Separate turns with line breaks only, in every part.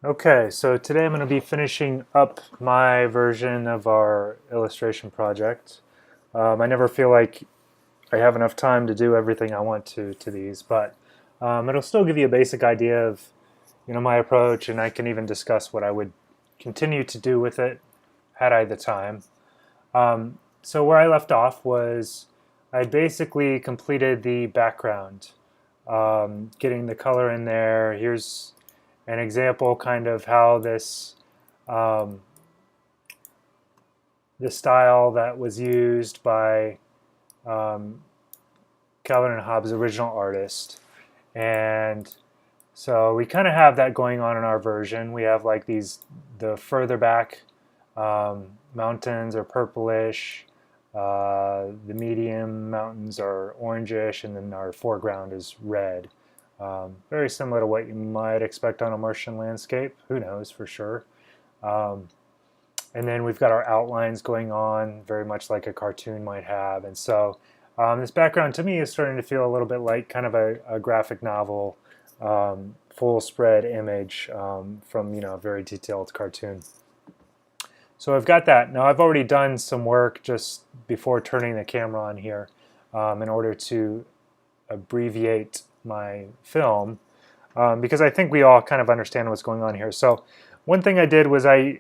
Okay, so today I'm going to be finishing up my version of our illustration project. I never feel like I have enough time to do everything I want to these, but it'll still give you a basic idea of my approach, and I can even discuss what I would continue to do with it had I the time. So where I left off was I basically completed the background, getting the color in there. Here's an example kind of how um, this style that was used by um, Calvin and Hobbes' original artist. And so we kind of have that going on in our version. We have like the further back mountains are purplish, the medium mountains are orangish, and then our foreground is red. Very similar to what you might expect on a Martian landscape. Who knows for sure. Um, and then we've got our outlines going on, very much like a cartoon might have. And so this background to me is starting to feel a little bit like kind of a graphic novel, full spread image from a very detailed cartoon. So I've got that. Now I've already done some work just before turning the camera on here in order to abbreviate my film because I think we all kind of understand what's going on here. So one thing I did was I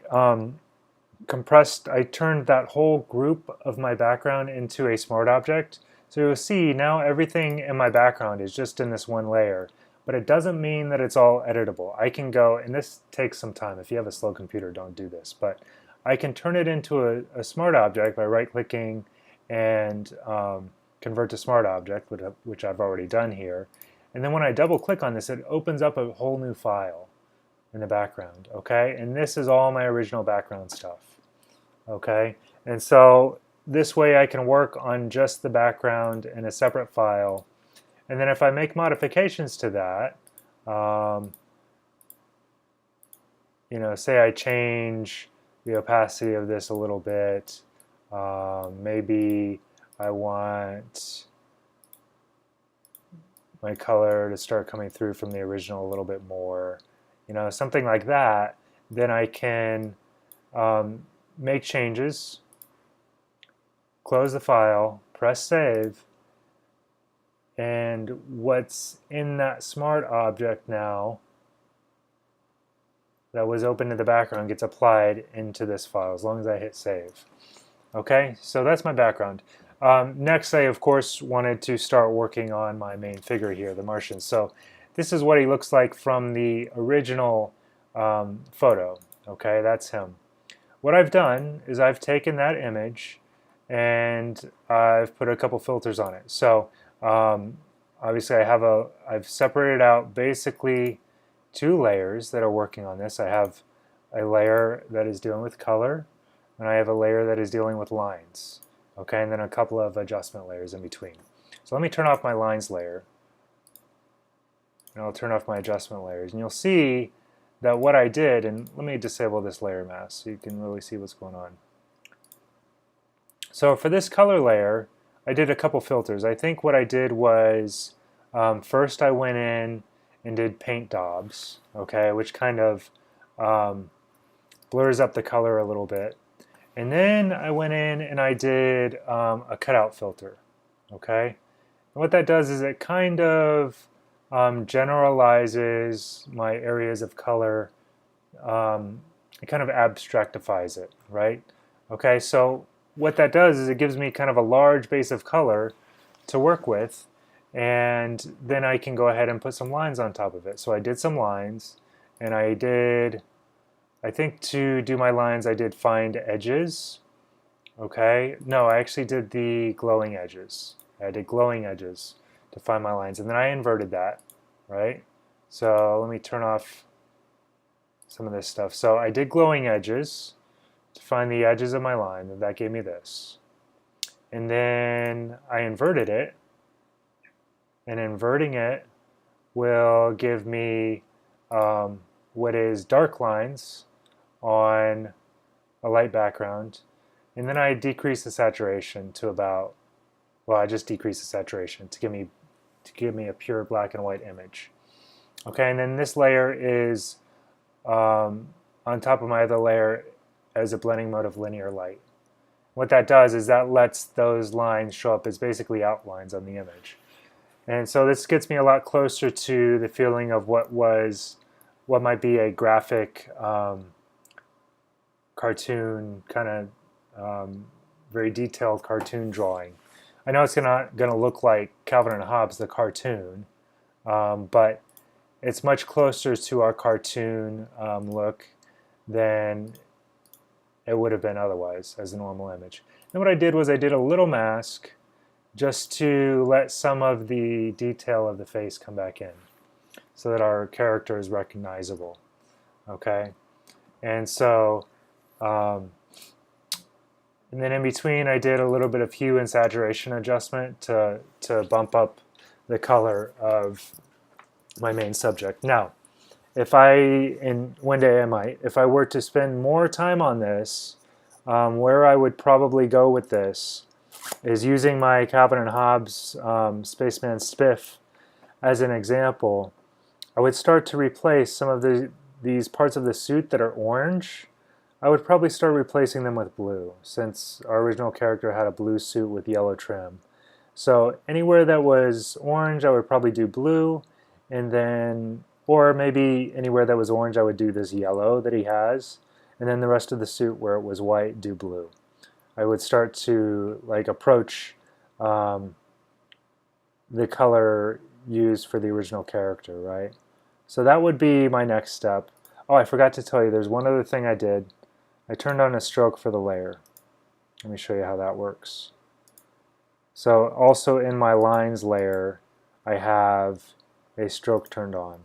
turned that whole group of my background into a smart object. So you'll see now everything in my background is just in this one layer, but it doesn't mean that it's all editable. I can go, and this takes some time. If you have a slow computer, don't do this, but I can turn it into a smart object by right-clicking and convert to smart object, which I've already done here. And then when I double-click on this, it opens up a whole new file in the background, okay? And this is all my original background stuff, okay? And so this way I can work on just the background in a separate file. And then if I make modifications to that, say I change the opacity of this a little bit, maybe I want my color to start coming through from the original a little bit more, something like that, then I can make changes, close the file, press save, and what's in that smart object now that was open to the background gets applied into this file as long as I hit save. Okay, so that's my background. Next, I of course wanted to start working on my main figure here, the Martian. So this is what he looks like from the original photo. Okay, that's him. What I've done is I've taken that image and I've put a couple filters on it. So obviously I've separated out basically two layers that are working on this. I have a layer that is dealing with color, and I have a layer that is dealing with lines. Okay, and then a couple of adjustment layers in between. So let me turn off my lines layer, and I'll turn off my adjustment layers, and you'll see that what I did, and let me disable this layer mask so you can really see what's going on. So for this color layer, I did a couple filters. I think what I did was first I went in and did paint daubs, okay, which kind of blurs up the color a little bit. And then I went in and I did a cutout filter, okay? And what that does is it kind of generalizes my areas of color. It kind of abstractifies it, right? Okay, so what that does is it gives me kind of a large base of color to work with, and then I can go ahead and put some lines on top of it. So I did some lines, and I think to do my lines I did find edges. Okay, no, I actually did the glowing edges. I did glowing edges to find my lines, and then I inverted that, right? So let me turn off some of this stuff. So I did glowing edges to find the edges of my line, and that gave me this. And then I inverted it, and inverting it will give me what is dark lines on a light background. And then I decrease the saturation to about, well, I just decrease the saturation to give me a pure black and white image. Okay, and then this layer is on top of my other layer as a blending mode of linear light. What that does is that lets those lines show up as basically outlines on the image. And so this gets me a lot closer to the feeling of what might be a graphic cartoon, kind of very detailed cartoon drawing. I know it's not going to look like Calvin and Hobbes, the cartoon, but it's much closer to our cartoon look than it would have been otherwise as a normal image. And what I did was I did a little mask just to let some of the detail of the face come back in so that our character is recognizable. Okay? And so, and then in between I did a little bit of hue and saturation adjustment to bump up the color of my main subject. Now, if one day I might, if I were to spend more time on this, where I would probably go with this is using my Calvin and Hobbes Spaceman Spiff as an example. I would start to replace some of these parts of the suit that are orange. I would probably start replacing them with blue, since our original character had a blue suit with yellow trim. So anywhere that was orange, I would probably do blue, and then, or maybe anywhere that was orange, I would do this yellow that he has, and then the rest of the suit where it was white, do blue. I would start to like approach the color used for the original character, right? So that would be my next step. Oh, I forgot to tell you, there's one other thing I did. I turned on a stroke for the layer. Let me show you how that works. So also in my lines layer, I have a stroke turned on.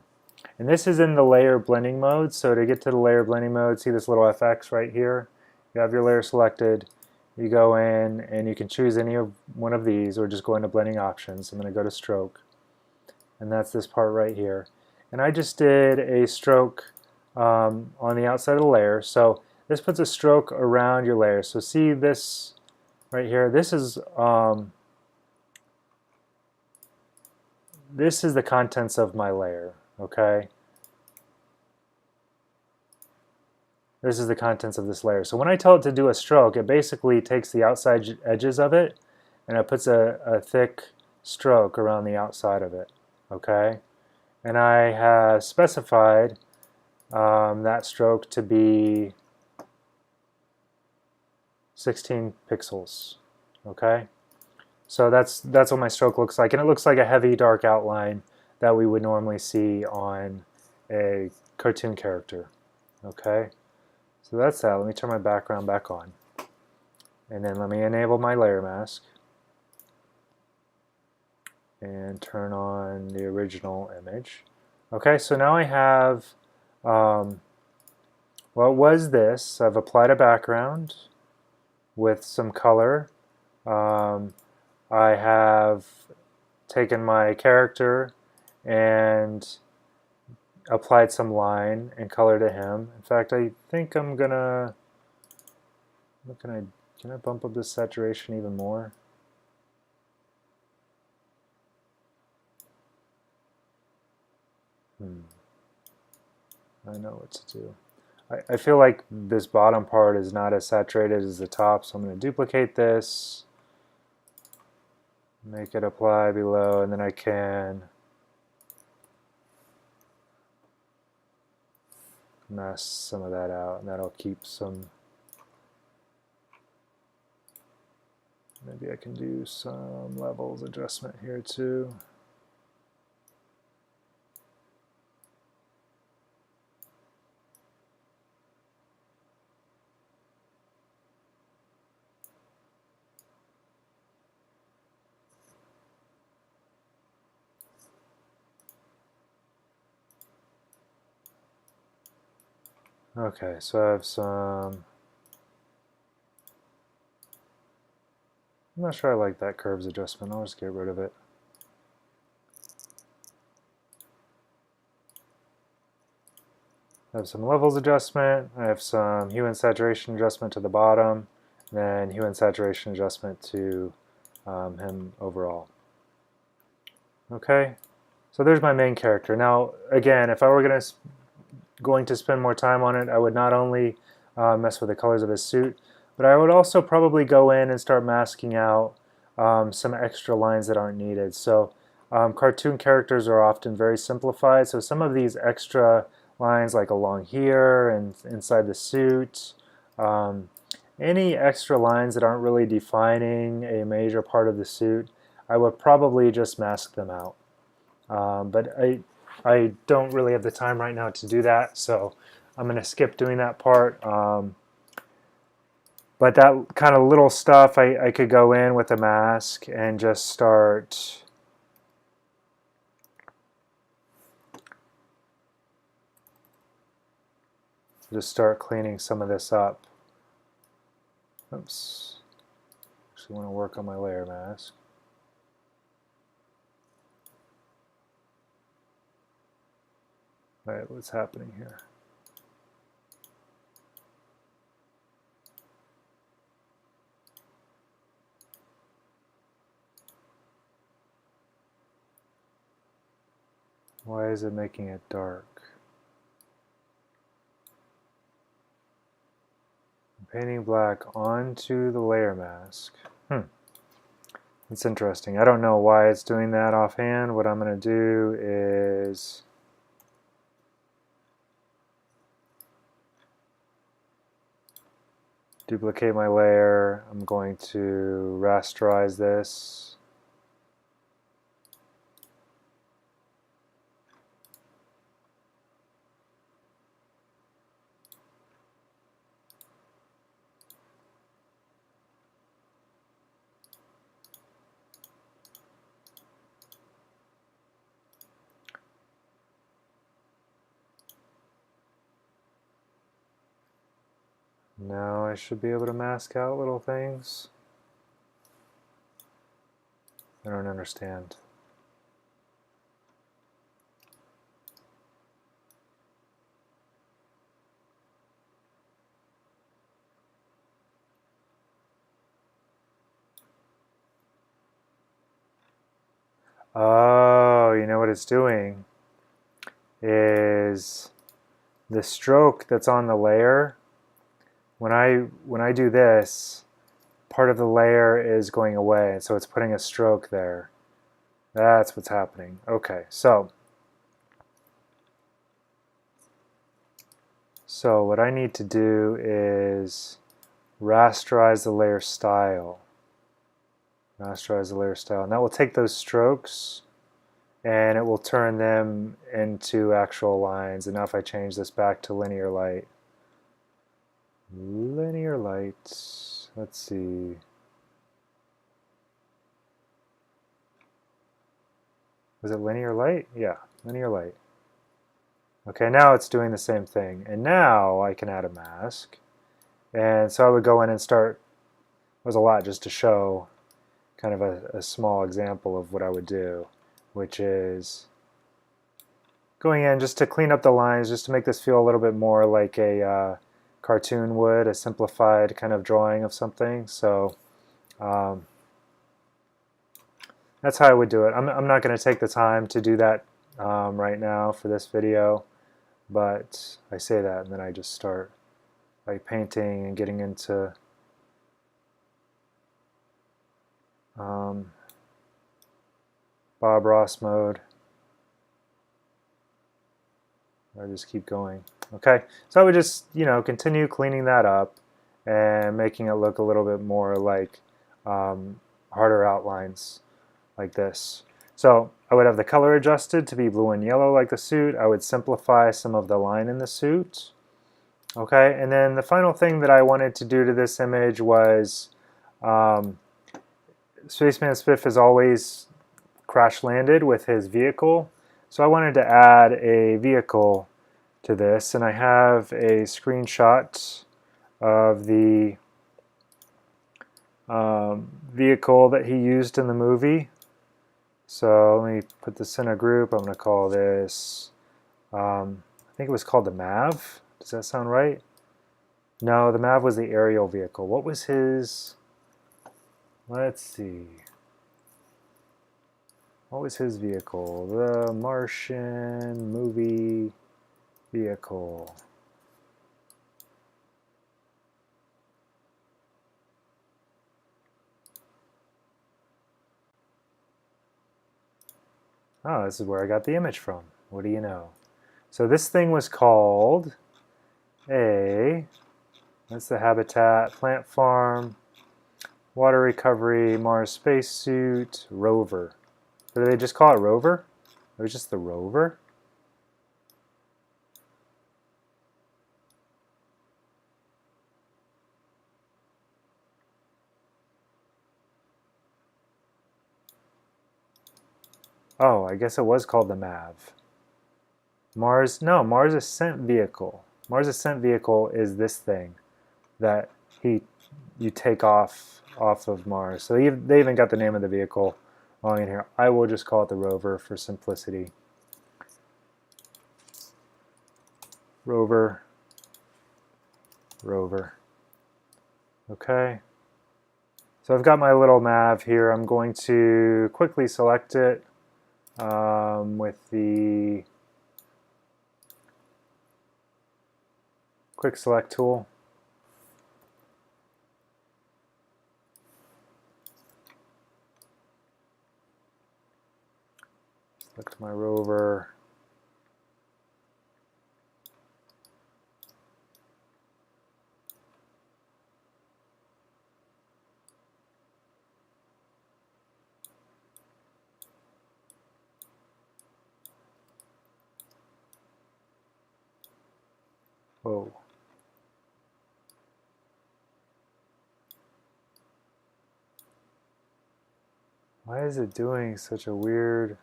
And this is in the layer blending mode. So to get to the layer blending mode, see this little FX right here? You have your layer selected. You go in and you can choose any of one of these, or just go into blending options. I'm going to go to stroke. And that's this part right here. And I just did a stroke on the outside of the layer. So this puts a stroke around your layer. So see this right here? This is the contents of my layer, okay? This is the contents of this layer. So when I tell it to do a stroke, it basically takes the outside edges of it and it puts a thick stroke around the outside of it, okay? And I have specified that stroke to be 16 pixels, okay? So that's what my stroke looks like, and it looks like a heavy dark outline that we would normally see on a cartoon character, okay? So that's that. Let me turn my background back on, and then let me enable my layer mask and turn on the original image. Okay, so now I have what was this? I've applied a background with some color. I have taken my character and applied some line and color to him. In fact, I think I'm gonna, can I bump up this saturation even more? I know what to do. I feel like this bottom part is not as saturated as the top, so I'm going to duplicate this, make it apply below, and then I can mask some of that out, and that'll keep some. Maybe I can do some levels adjustment here too. Okay, so I have some. I'm not sure I like that curves adjustment. I'll just get rid of it. I have some levels adjustment. I have some hue and saturation adjustment to the bottom, and then hue and saturation adjustment to him overall. Okay, so there's my main character. Now, again, if I were going to going to spend more time on it, I would not only mess with the colors of his suit, but I would also probably go in and start masking out some extra lines that aren't needed. So cartoon characters are often very simplified, so some of these extra lines like along here and inside the suit, any extra lines that aren't really defining a major part of the suit, I would probably just mask them out. But I don't really have the time right now to do that, so I'm going to skip doing that part. But that kind of little stuff, I could go in with a mask and just start cleaning some of this up. Oops. Actually want to work on my layer mask. All right, what's happening here? Why is it making it dark? I'm painting black onto the layer mask. It's interesting. I don't know why it's doing that offhand. What I'm going to do is duplicate my layer. I'm going to rasterize this. Now I should be able to mask out little things. I don't understand. Oh, you know what it's doing is the stroke that's on the layer. When I do this, part of the layer is going away, so it's putting a stroke there. That's what's happening. Okay, so what I need to do is rasterize the layer style. Rasterize the layer style, and that will take those strokes and it will turn them into actual lines. And now if I change this back to linear light, let's see. Was it linear light? Yeah, linear light. Okay, now it's doing the same thing. And now I can add a mask. And so I would go in and start, it was a lot just to show kind of a small example of what I would do, which is going in just to clean up the lines, just to make this feel a little bit more like a cartoon would, a simplified kind of drawing of something. So that's how I would do it. I'm not going to take the time to do that right now for this video, but I say that and then I just start like painting and getting into Bob Ross mode. I just keep going. Okay, so I would just, continue cleaning that up and making it look a little bit more like harder outlines like this. So I would have the color adjusted to be blue and yellow like the suit. I would simplify some of the line in the suit. Okay, and then the final thing that I wanted to do to this image was Spaceman Spiff is always crash landed with his vehicle. So I wanted to add a vehicle to this, and I have a screenshot of the vehicle that he used in the movie. So let me put this in a group. I'm going to call this, I think it was called the MAV. Does that sound right? No, the MAV was the aerial vehicle. What was his, let's see. What was his vehicle? The Martian movie vehicle. Oh, this is where I got the image from. What do you know? So this thing was called that's the habitat, plant farm, water recovery, Mars spacesuit, rover. Did they just call it rover? It was just the rover? Oh, I guess it was called the MAV. Mars Ascent Vehicle. Mars Ascent Vehicle is this thing that you take off of Mars. So they even got the name of the vehicle wrong in here. I will just call it the rover for simplicity. Rover. Okay. So I've got my little MAV here. I'm going to quickly select it with the quick select tool. Select my rover. Whoa. Why is it doing such a weird...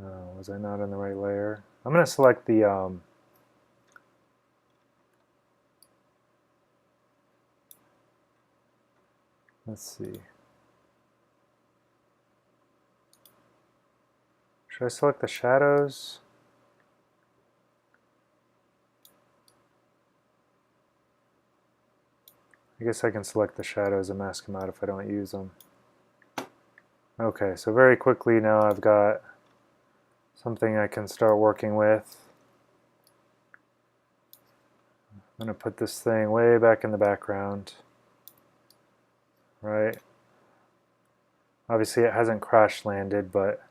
Oh, was I not in the right layer? I'm going to select the... Let's see. Should I select the shadows? I guess I can select the shadows and mask them out if I don't use them. Okay, so very quickly now I've got something I can start working with. I'm going to put this thing way back in the background. Right? Obviously it hasn't crash landed, but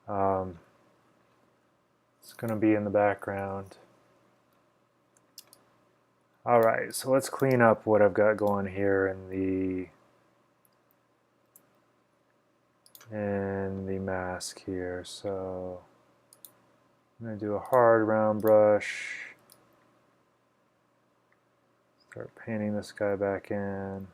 it's going to be in the background. Alright, so let's clean up what I've got going here in the mask here. So I'm going to do a hard round brush. Start painting this guy back in.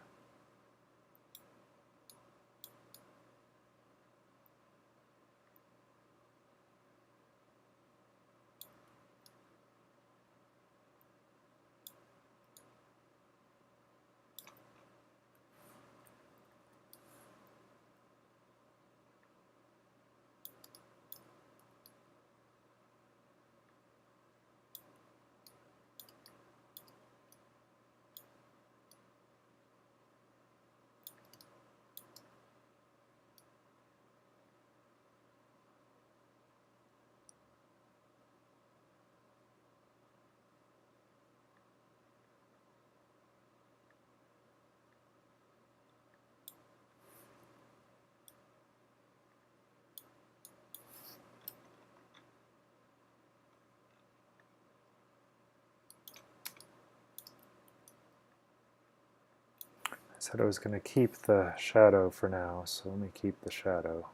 I said I was going to keep the shadow for now, so let me keep the shadow.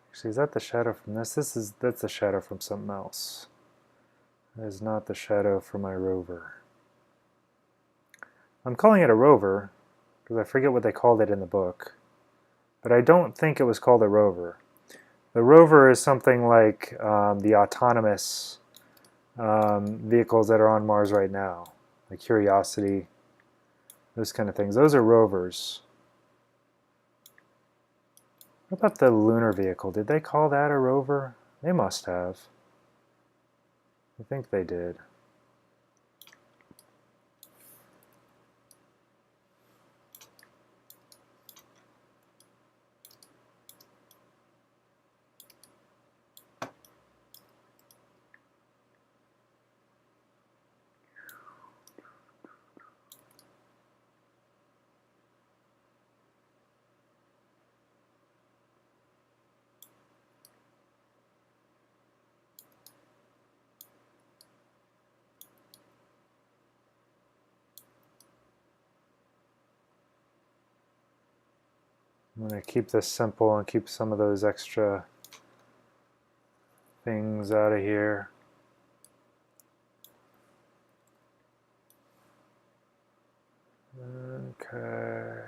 Actually, is that the shadow from this? That's the shadow from something else. That is not the shadow for my rover. I'm calling it a rover because I forget what they called it in the book, but I don't think it was called a rover. The rover is something like the autonomous vehicles that are on Mars right now, like Curiosity, those kind of things. Those are rovers. What about the lunar vehicle? Did they call that a rover? They must have. I think they did. I'm going to keep this simple and keep some of those extra things out of here. Okay.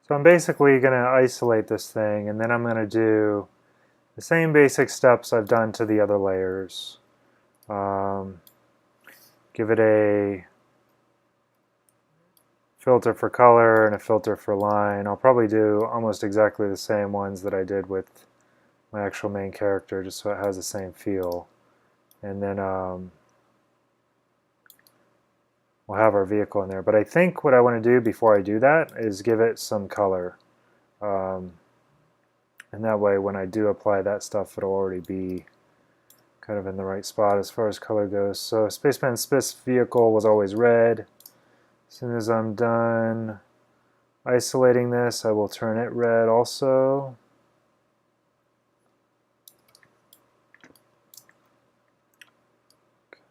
So I'm basically going to isolate this thing, and then I'm going to do the same basic steps I've done to the other layers. Give it a filter for color and a filter for line. I'll probably do almost exactly the same ones that I did with my actual main character, just so it has the same feel. And then we'll have our vehicle in there. But I think what I want to do before I do that is give it some color. And that way when I do apply that stuff, it'll already be kind of in the right spot as far as color goes. So Spaceman Spiff's vehicle was always red. As soon as I'm done isolating this, I will turn it red also.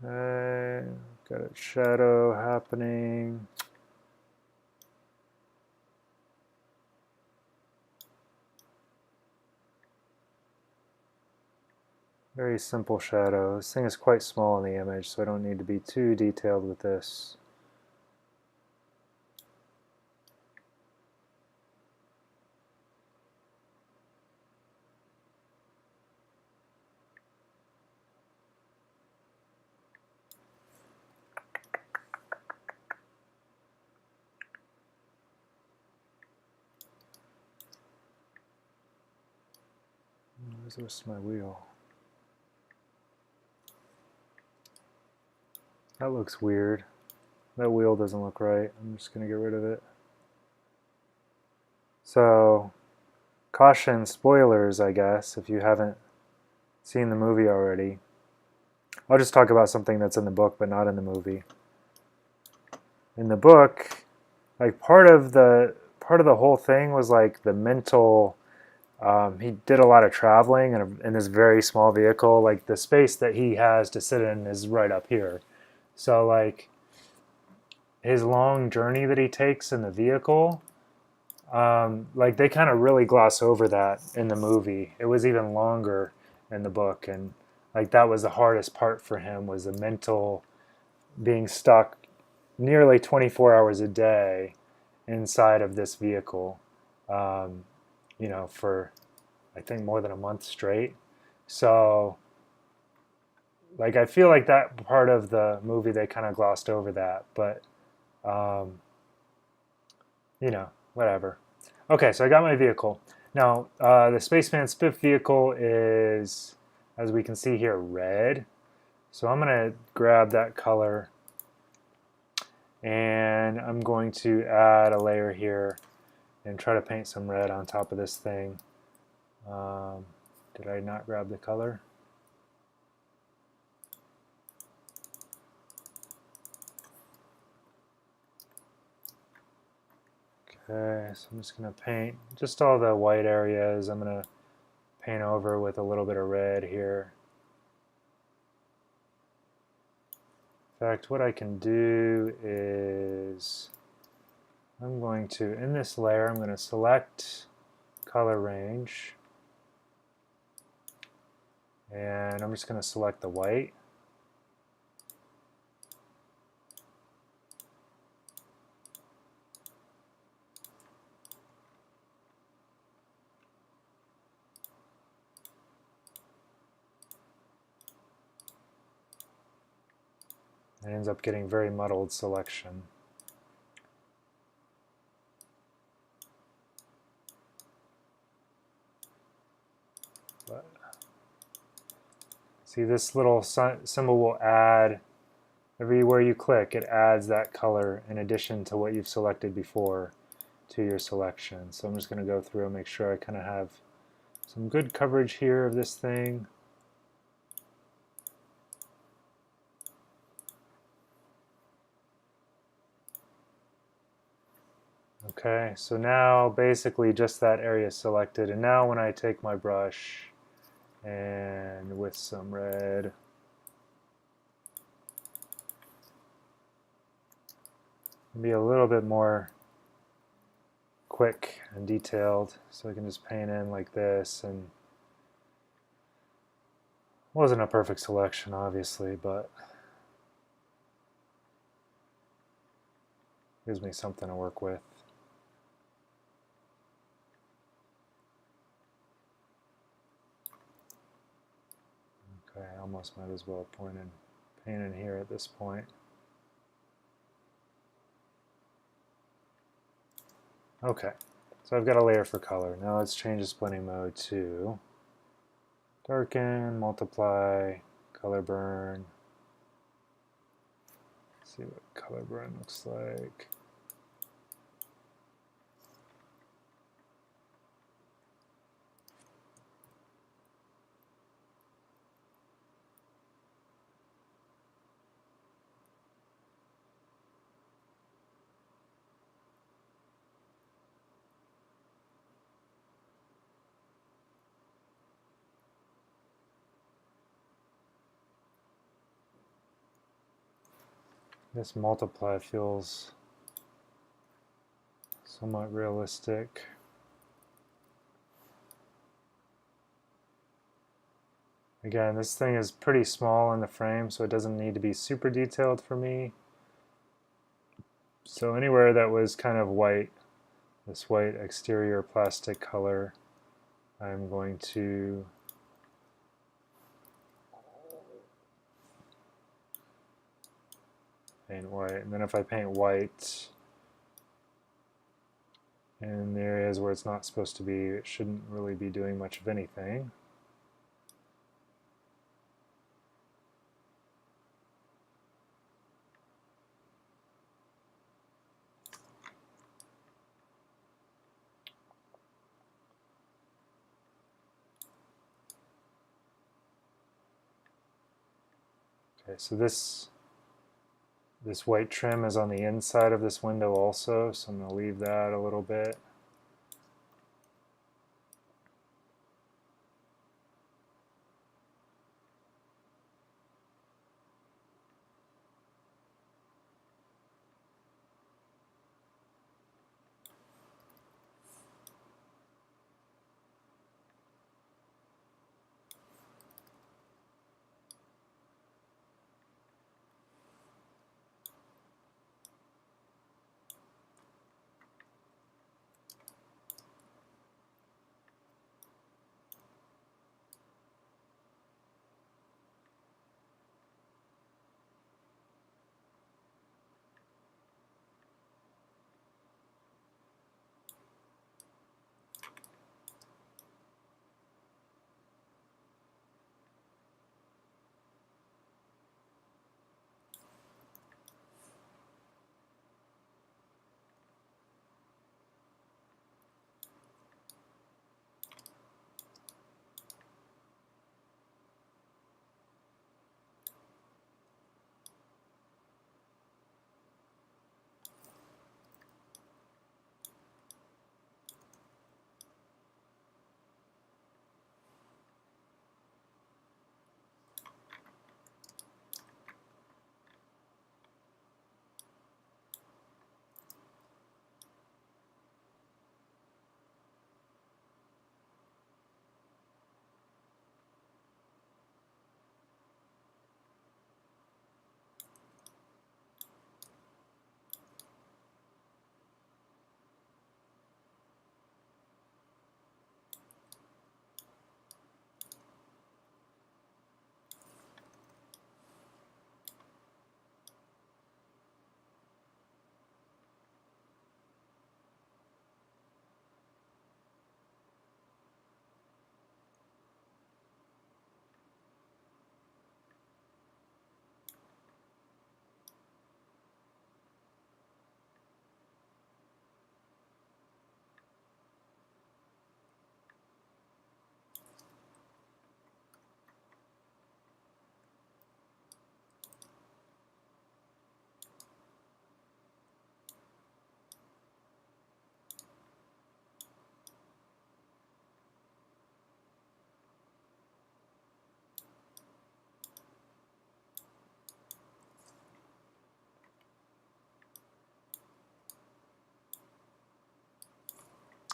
Okay, got a shadow happening. Very simple shadow. This thing is quite small in the image, so I don't need to be too detailed with this. Where's the rest of my wheel? That looks weird. That wheel doesn't look right. I'm just going to get rid of it. So, caution, spoilers, I guess, if you haven't seen the movie already. I'll just talk about something that's in the book but not in the movie. In the book, like part of the whole thing was like the mental. He did a lot of traveling in this very small vehicle. Like the space that he has to sit in is right up here. So like his long journey that he takes in the vehicle, like they kind of really gloss over that in the movie. It was even longer in the book, and like that was the hardest part for him, was the mental being stuck nearly 24 hours a day inside of this vehicle, you know, for I think more than a month straight. So like I feel like that part of the movie they kind of glossed over that, but you know, whatever. Okay, so I got my vehicle. Now, the Spaceman Spiff vehicle is, as we can see here, red. So I'm going to grab that color, and I'm going to add a layer here and try to paint some red on top of this thing. Did I not grab the color? Okay, so I'm just going to paint just all the white areas. I'm going to paint over with a little bit of red here. In fact, what I can do is I'm going to, in this layer, I'm going to select color range, and I'm just going to select the white. It ends up getting very muddled selection. But see, this little symbol will add, everywhere you click, it adds that color in addition to what you've selected before to your selection. So I'm just going to go through and make sure I kind of have some good coverage here of this thing. Okay, so now basically just that area is selected, and now when I take my brush and with some red, be a little bit more quick and detailed, so I can just paint in like this. And wasn't a perfect selection, obviously, but gives me something to work with. Okay, I almost might as well paint in here at this point. Okay, so I've got a layer for color. Now let's change the splitting mode to darken, multiply, color burn. Let's see what color burn looks like. This multiply feels somewhat realistic. Again, this thing is pretty small in the frame, so it doesn't need to be super detailed for me. So anywhere that was kind of white, this white exterior plastic color, I'm going to paint white. And then if I paint white in the areas where it's not supposed to be, it shouldn't really be doing much of anything. Okay, so this white trim is on the inside of this window also, so I'm going to leave that a little bit.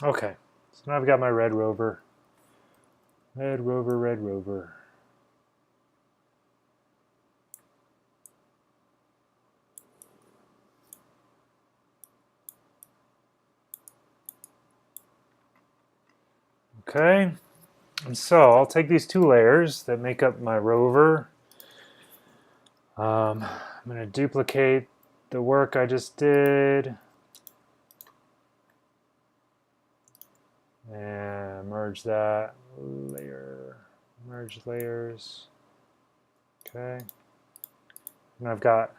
Okay, so now I've got my red rover. Red rover, red rover. Okay, and so I'll take these two layers that make up my rover. I'm going to duplicate the work I just did and merge that layer, merge layers. Okay, and I've got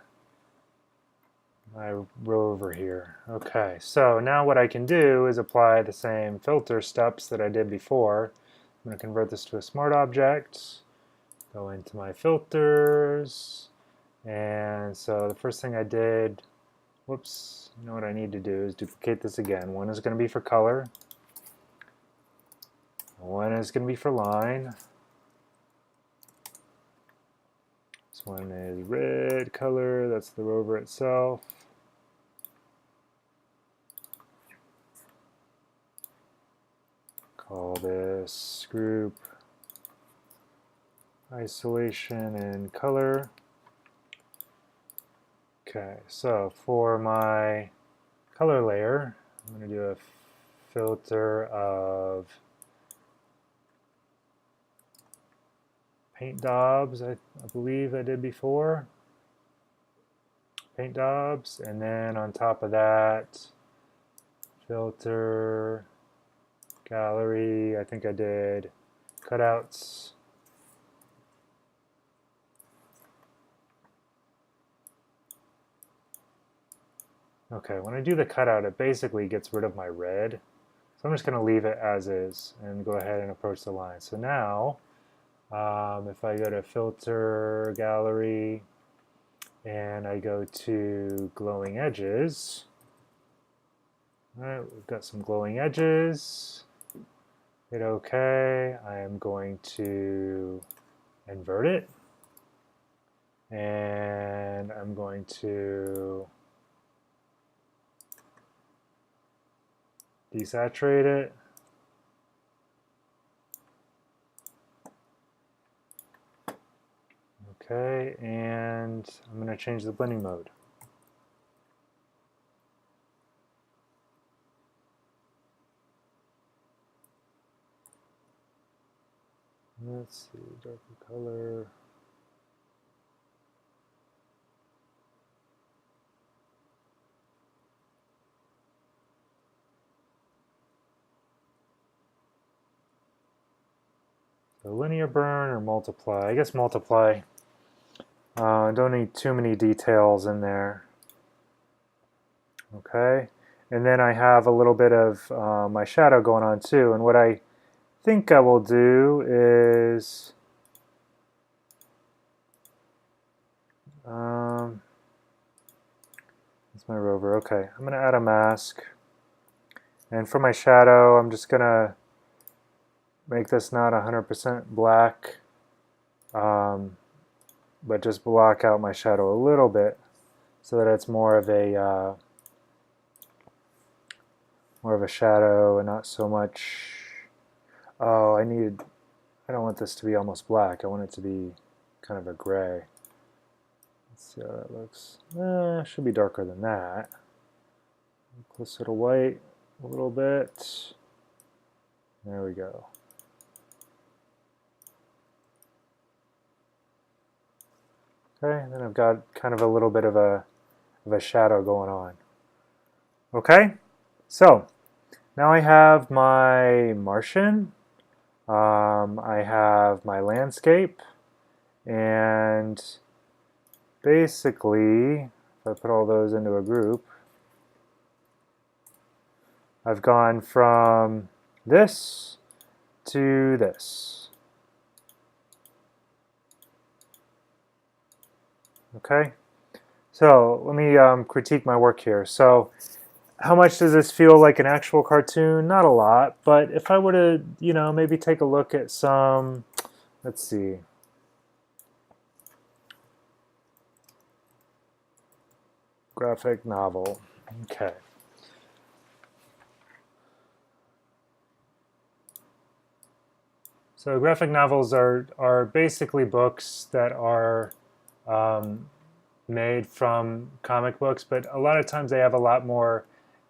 my rover here. Okay, so now what I can do is apply the same filter steps that I did before. I'm going to convert this to a smart object, go into my filters, and so the first thing I did, whoops, you know what I need to do is duplicate this again. One is going to be for color, one is going to be for line. This one is red color, that's the rover itself. Call this group isolation and color. Okay, so for my color layer, I'm going to do a filter of paint daubs, I believe I did before. Paint daubs, and then on top of that, filter, gallery, I think I did cutouts. Okay, when I do the cutout, it basically gets rid of my red. So I'm just going to leave it as is and go ahead and approach the line. So now, if I go to filter, gallery, and I go to glowing edges, all right, we've got some glowing edges. Hit OK. I am going to invert it. And I'm going to desaturate it. Okay, and I'm going to change the blending mode. Let's see, darker color. So linear burn or multiply? I guess multiply. Don't need too many details in there. Okay, and then I have a little bit of my shadow going on too. And what I think I will do is it's my rover. Okay, I'm going to add a mask. And for my shadow, I'm just going to make this not 100% black, but just block out my shadow a little bit so that it's more of a shadow and not so much. Oh, I don't want this to be almost black. I want it to be kind of a gray. Let's see how that looks. Should be darker than that. Closer to white a little bit. There we go. Okay, and then I've got kind of a little bit of a shadow going on. Okay, so now I have my Martian, I have my landscape, and basically, if I put all those into a group, I've gone from this to this. Okay, so let me critique my work here. So how much does this feel like an actual cartoon? Not a lot, but if I were to, maybe take a look at some, let's see. Graphic novel. Okay. So graphic novels are basically books that are made from comic books, but a lot of times they have a lot more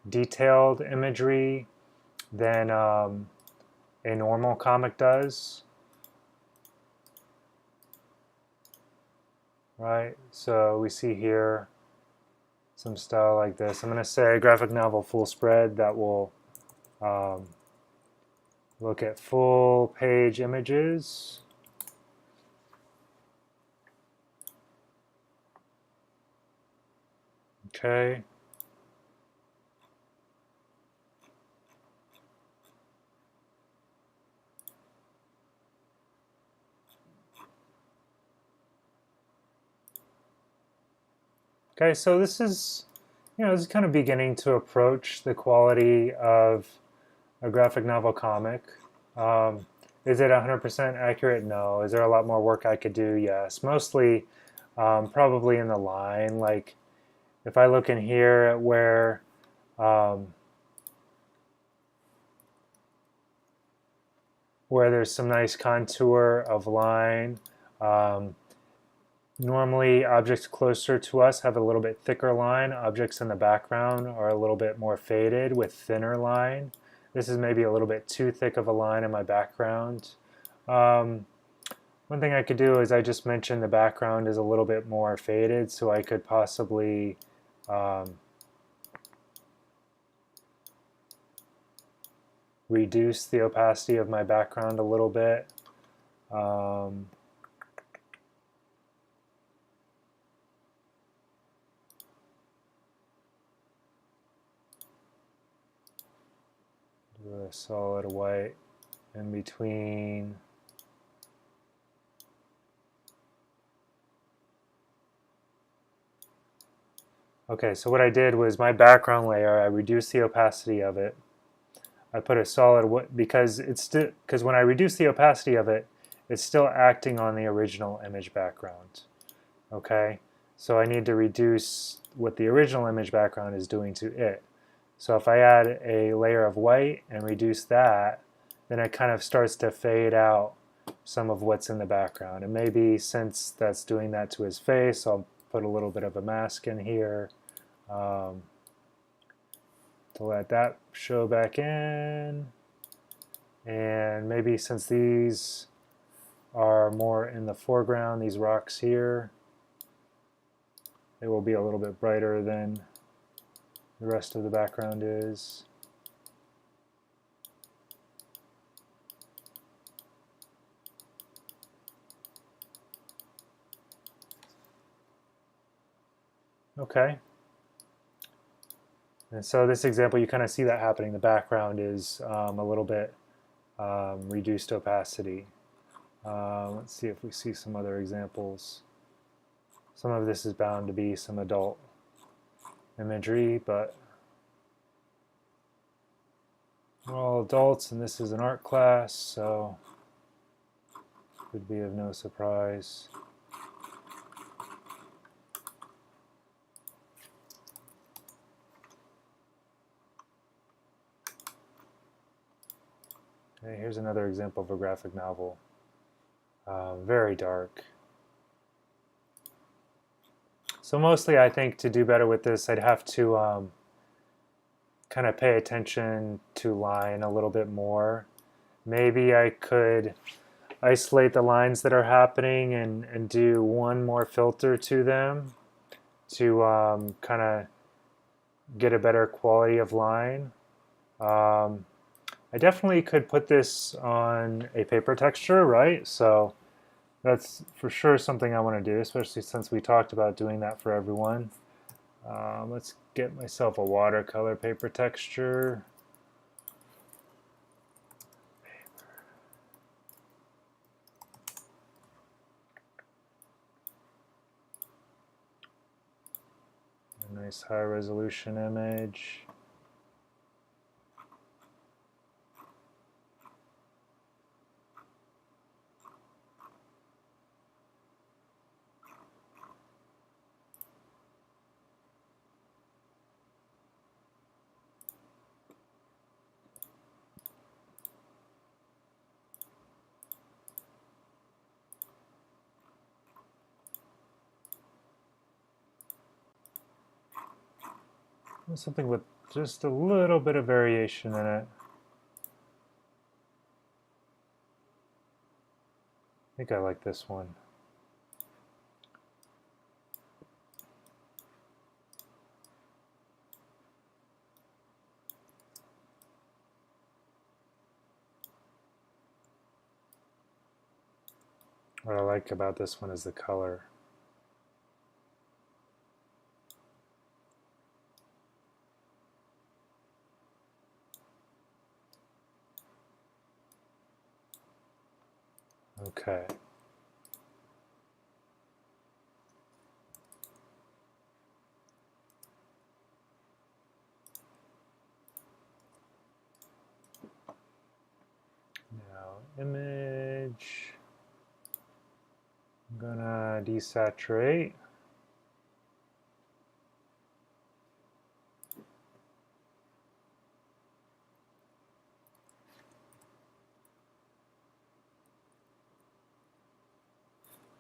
detailed imagery than a normal comic does. Right? So we see here some style like this. I'm going to say graphic novel full spread that will look at full page images. Okay. Okay, so this is, this is kind of beginning to approach the quality of a graphic novel comic. Is it 100% accurate? No. Is there a lot more work I could do? Yes. Mostly probably in the line. Like if I look in here at where there's some nice contour of line, normally objects closer to us have a little bit thicker line. Objects in the background are a little bit more faded with thinner line. This is maybe a little bit too thick of a line in my background. One thing I could do is I just mentioned the background is a little bit more faded, so I could possibly reduce the opacity of my background a little bit. Do a solid white in between. Okay, so what I did was my background layer, I reduced the opacity of it. I put a solid because when I reduce the opacity of it, it's still acting on the original image background. Okay, so I need to reduce what the original image background is doing to it. So if I add a layer of white and reduce that, then it kind of starts to fade out some of what's in the background. And maybe since that's doing that to his face, I'll put a little bit of a mask in here to let that show back in. And maybe since these are more in the foreground, these rocks here, they will be a little bit brighter than the rest of the background is. Okay. And so this example, you kind of see that happening. The background is a little bit reduced opacity. Let's see if we see some other examples. Some of this is bound to be some adult imagery, but we're all adults and this is an art class, so could be of no surprise. Okay, here's another example of a graphic novel. Very dark. So mostly I think to do better with this, I'd have to kind of pay attention to line a little bit more. Maybe I could isolate the lines that are happening and do one more filter to them to kind of get a better quality of line. I definitely could put this on a paper texture, right? So that's for sure something I want to do, especially since we talked about doing that for everyone. Let's get myself a watercolor paper texture. A nice high resolution image. Something with just a little bit of variation in it. I think I like this one. What I like about this one is the color. Okay. Now, image. I'm gonna desaturate.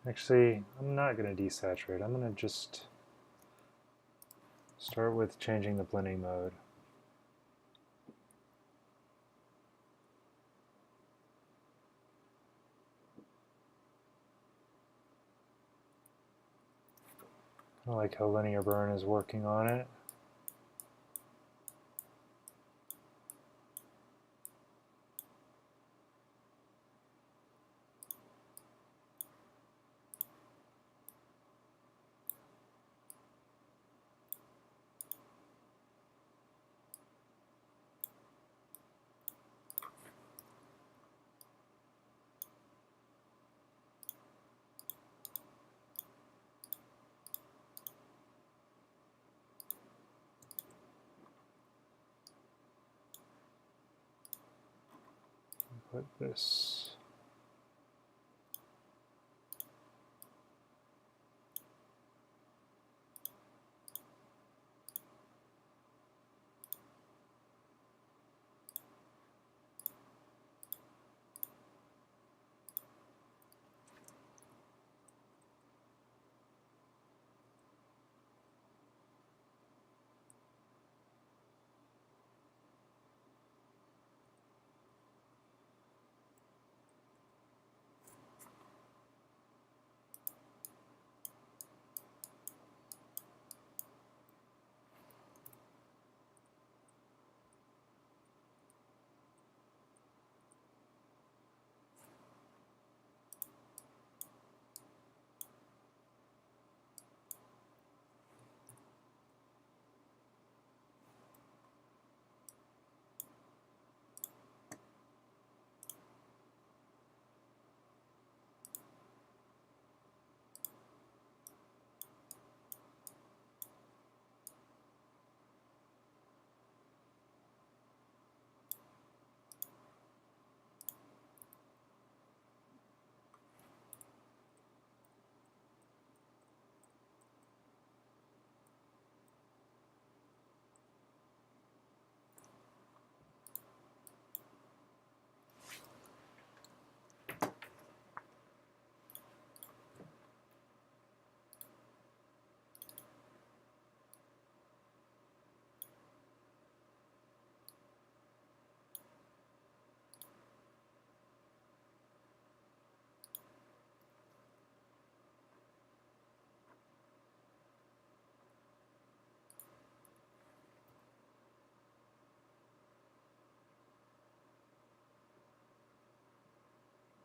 Actually, I'm not going to desaturate. I'm going to just start with changing the blending mode. I like how linear burn is working on it. Put this.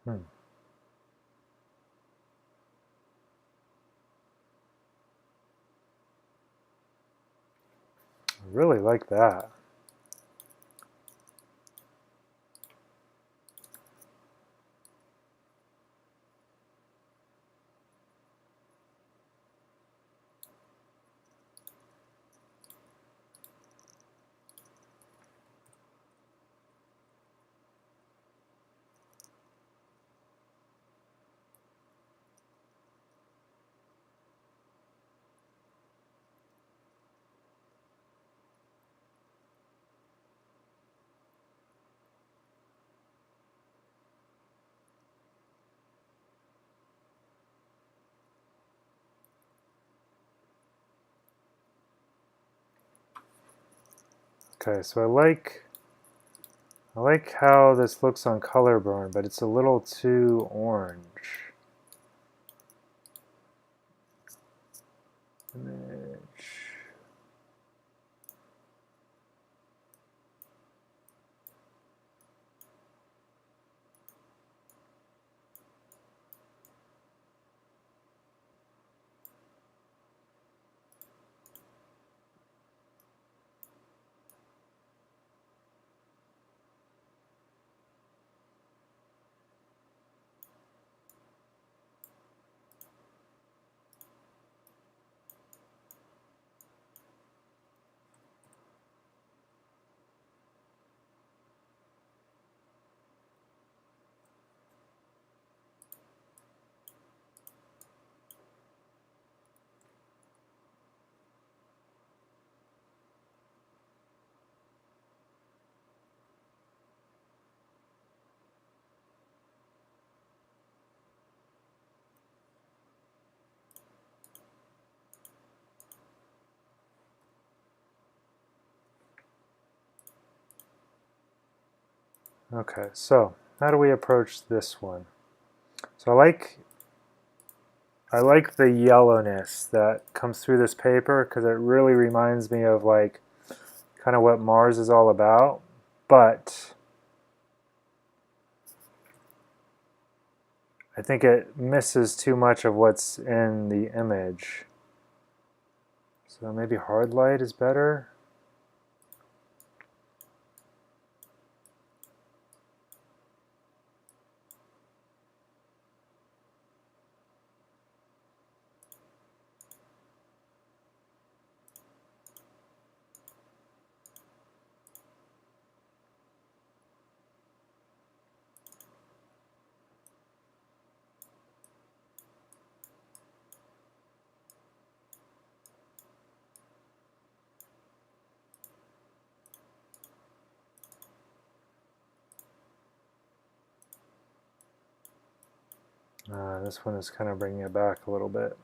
I really like that. Okay, so I like how this looks on color burn, but it's a little too orange. Image. Okay, so how do we approach this one? So I like the yellowness that comes through this paper because it really reminds me of like kind of what Mars is all about, but I think it misses too much of what's in the image. So maybe hard light is better. This one is kind of bringing it back a little bit.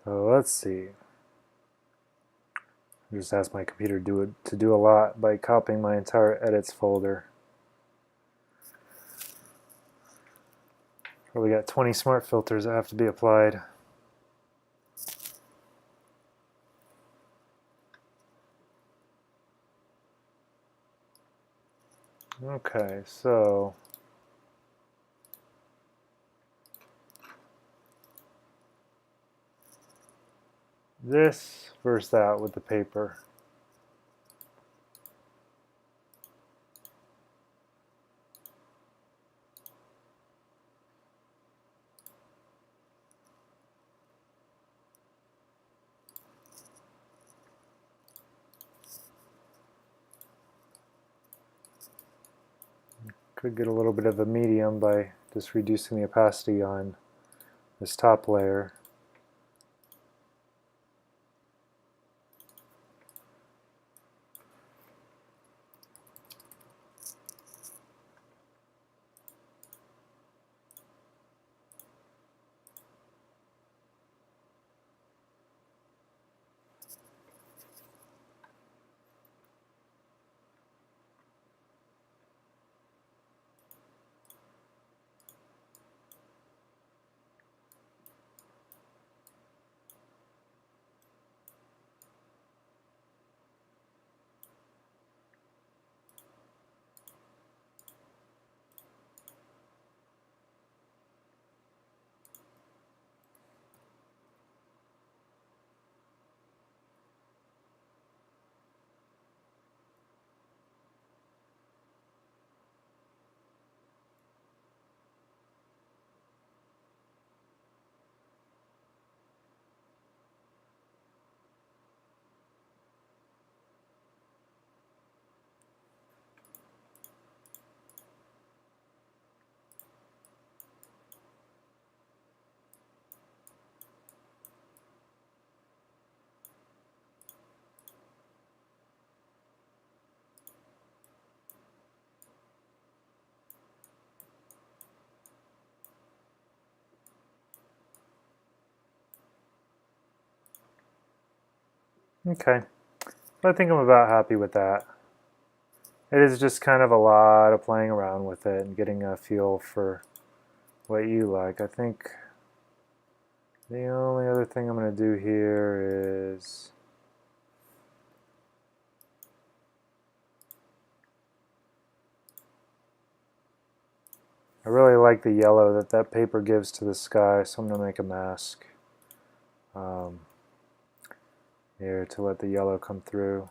So let's see. I just asked my computer to do a lot by copying my entire edits folder. Probably got 20 smart filters that have to be applied. Okay, so this versus that with the paper. Could get a little bit of a medium by just reducing the opacity on this top layer. Okay, so I think I'm about happy with that. It is just kind of a lot of playing around with it and getting a feel for what you like. I think the only other thing I'm going to do here is I really like the yellow that that paper gives to the sky, so I'm going to make a mask here to let the yellow come through.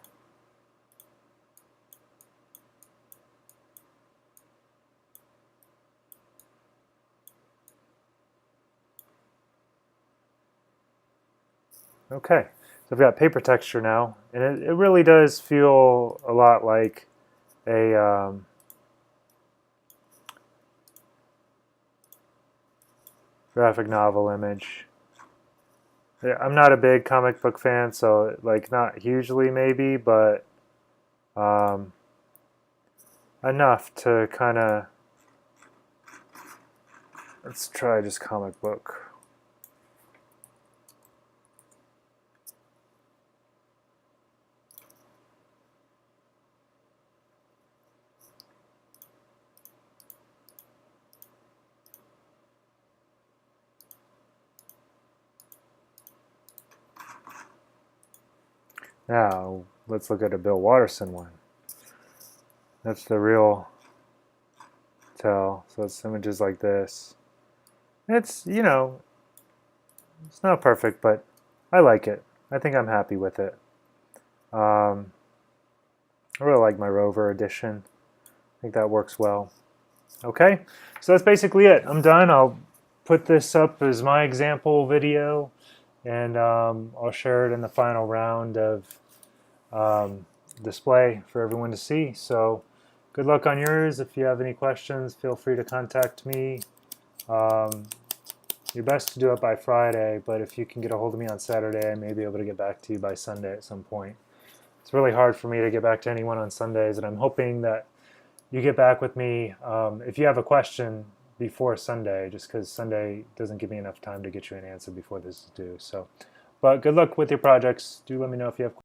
Okay, so I've got paper texture now, and it really does feel a lot like a graphic novel image. Yeah, I'm not a big comic book fan, so like not hugely maybe, but um, enough to kind of, let's try just comic book. Now, let's look at a Bill Watterson one. That's the real tell. So it's images like this. It's, you know, it's not perfect, but I like it. I think I'm happy with it. I really like my Rover edition. I think that works well. Okay, so that's basically it. I'm done. I'll put this up as my example video, and I'll share it in the final round of display for everyone to see. So good luck on yours. If you have any questions, feel free to contact me. You're best to do it by Friday, but if you can get a hold of me on Saturday, I may be able to get back to you by Sunday at some point. It's really hard for me to get back to anyone on Sundays, and I'm hoping that you get back with me if you have a question before Sunday, just because Sunday doesn't give me enough time to get you an answer before this is due. So, but good luck with your projects. Do let me know if you have questions.